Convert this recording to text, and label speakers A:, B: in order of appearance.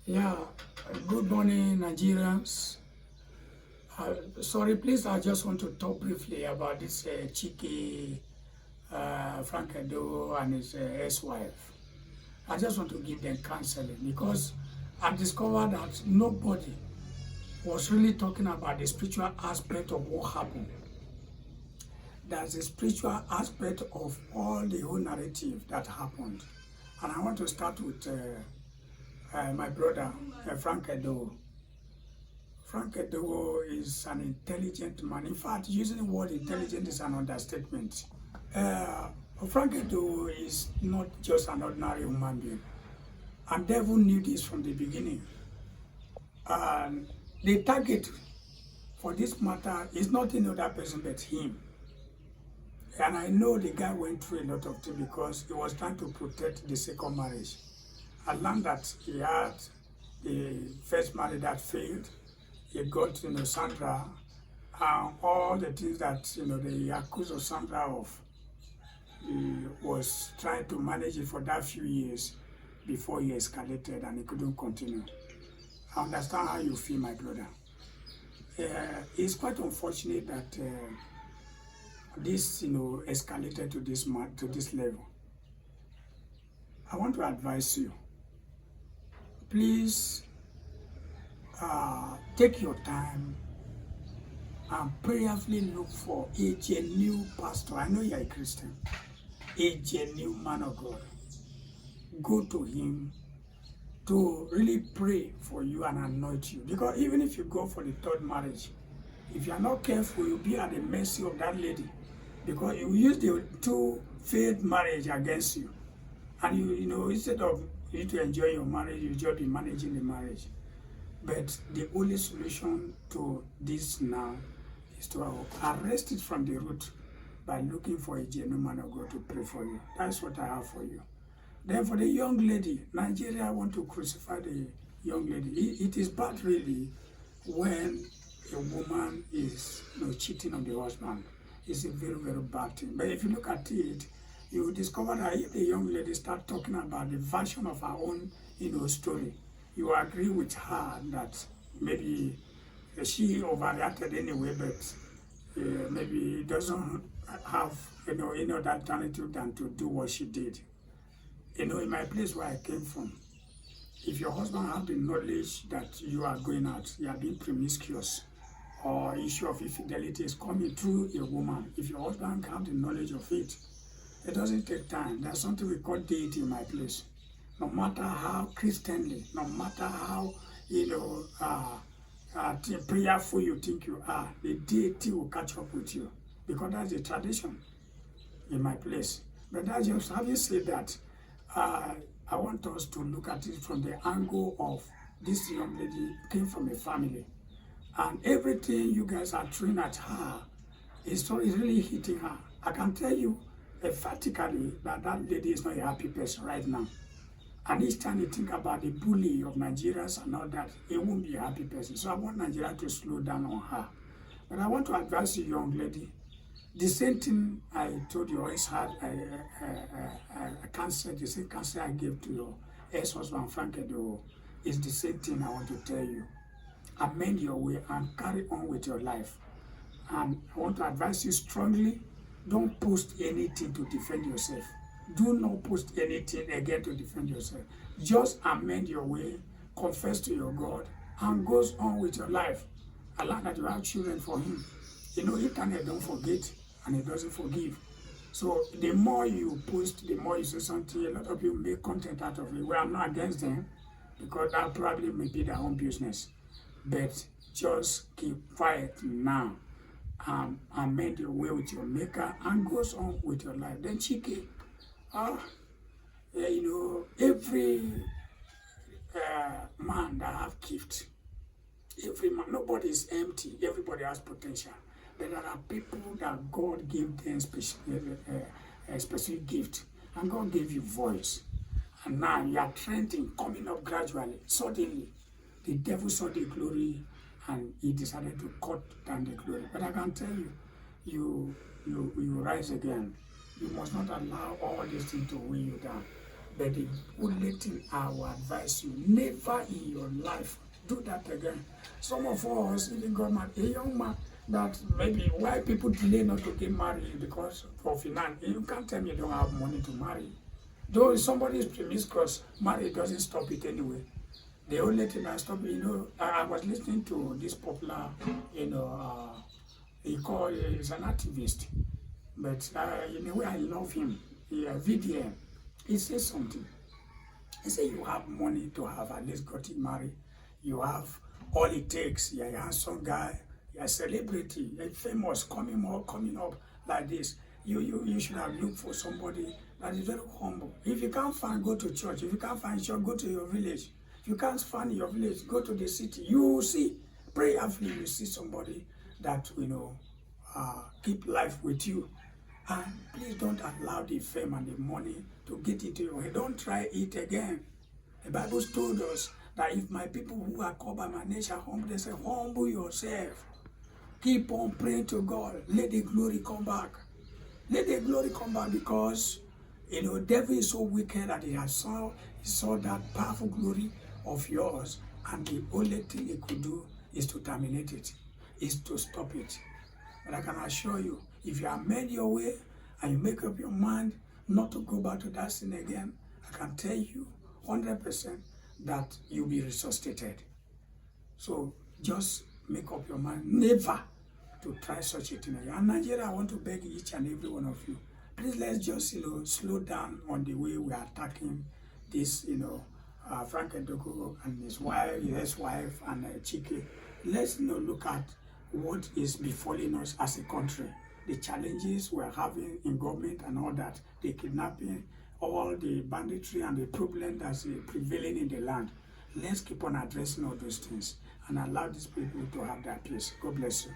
A: Yeah, good morning, Nigerians. Sorry, please, I just want to talk briefly about this CHIKE, Frank EDOHO and his ex-wife. I just want to give them counseling because I discovered that nobody was really talking about the spiritual aspect of what happened. There's a spiritual aspect of all the whole narrative that happened. And I want to start with my brother, Frank EDOHO. Frank EDOHO is an intelligent man. In fact, using the word intelligent is an understatement. Frank EDOHO is not just an ordinary human being. And devil knew this from the beginning. And the target for this matter is not any other person but him. And I know the guy went through a lot of things because he was trying to protect the second marriage. I learned that he had the first marriage that failed. He got, Sandra, and all the things that, they accused of Sandra of. He was trying to manage it for that few years before he escalated and he couldn't continue. I understand how you feel, my brother. It's quite unfortunate that this, escalated to this level. I want to advise you, please take your time and prayerfully look for a genuine pastor. I know you're a Christian, a genuine man of God. Go to him to really pray for you and anoint you. Because even if you go for the third marriage, if you are not careful, you'll be at the mercy of that lady. Because you will use the two failed marriage against you. And instead of you to enjoy your marriage, you just be managing the marriage. But the only solution to this now is to arrest it from the root by looking for a genuine man of God to pray for you. That's what I have for you. Then for the young lady, Nigeria want to crucify the young lady. It is bad really when a woman is cheating on the husband. It's a very, very bad thing. But if you look at it, you will discover that if the young lady start talking about the version of her own story, you agree with her that maybe she overreacted anyway, but maybe doesn't have any other alternative than to do what she did. In my place where I came from, if your husband have the knowledge that you are going out, you are being promiscuous, or issue of infidelity is coming through a woman, if your husband have the knowledge of it, it doesn't take time. There's something we call deity in my place. No matter how Christianly, no matter how prayerful you think you are, the deity will catch up with you, because that's the tradition in my place. But that's just having said that, I want us to look at it from the angle of this young lady came from a family, and everything you guys are throwing at her is really hitting her. I can tell you emphatically that that lady is not a happy person right now. And each time you think about the bully of Nigerians and all that, it won't be a happy person. So I want Nigeria to slow down on her. But I want to advise you, young lady, the same thing I told you always had a cancer, the same cancer I gave to your ex-husband, Frank EDOHO, is the same thing I want to tell you. Amend your way and carry on with your life. And I want to advise you strongly, don't post anything to defend yourself. Do not post anything again to defend yourself. Just amend your way, confess to your God, and goes on with your life. Allah that you have children for him. Internet don't forget, and it doesn't forgive. So the more you post, the more you say something, a lot of people make content out of it. Well, I'm not against them, because that probably may be their own business. But just keep quiet now. Amend your way with your maker and goes on with your life. Then CHIKE, every man that have gift, every man, nobody is empty, everybody has potential. But there are people that God gave them a specific gift, and God gave you voice. And now you are trending, coming up gradually. Suddenly, the devil saw the glory and he decided to cut down the glory. But I can tell you, you rise again. You must not allow all these things to weigh you down. But the only thing I will advise you, never in your life do that again. Some of us even got married. A young man that maybe why people delay not to get married because for finance. You can't tell me you don't have money to marry. Though somebody is promiscuous, marriage doesn't stop it anyway. The only thing that stops it, I was listening to this popular, he's an activist, but in a way I love him. VDM, he says something. He said you have money to have at least gotten married. You have all it takes. You're a handsome guy. You're a celebrity. You're famous, coming up like this. You should have looked for somebody that is very humble. If you can't find, go to church. If you can't find church, go to your village. If you can't find your village, go to the city. You will see, prayerfully, you see somebody that keep life with you. And please don't allow the fame and the money to get into your head. Don't try it again. The Bible told us that if my people who are called by my name shall humble themselves, humble yourself. Keep on praying to God. Let the glory come back. Let the glory come back because, devil is so wicked that he saw that powerful glory of yours, and the only thing he could do is to terminate it, is to stop it. But I can assure you, if you have made your way and you make up your mind not to go back to that sin again, I can tell you 100% that you'll be resuscitated. So just make up your mind never to try such a thing again. And Nigeria, I want to beg each and every one of you, please let's just slow down on the way we are attacking this, Frank EDOHO and his wife, and CHIKE. Let's look at what is befalling us as a country, the challenges we're having in government and all that, the kidnapping, all the banditry and the problem that's prevailing in the land. Let's keep on addressing all those things and allow these people to have their peace. God bless you.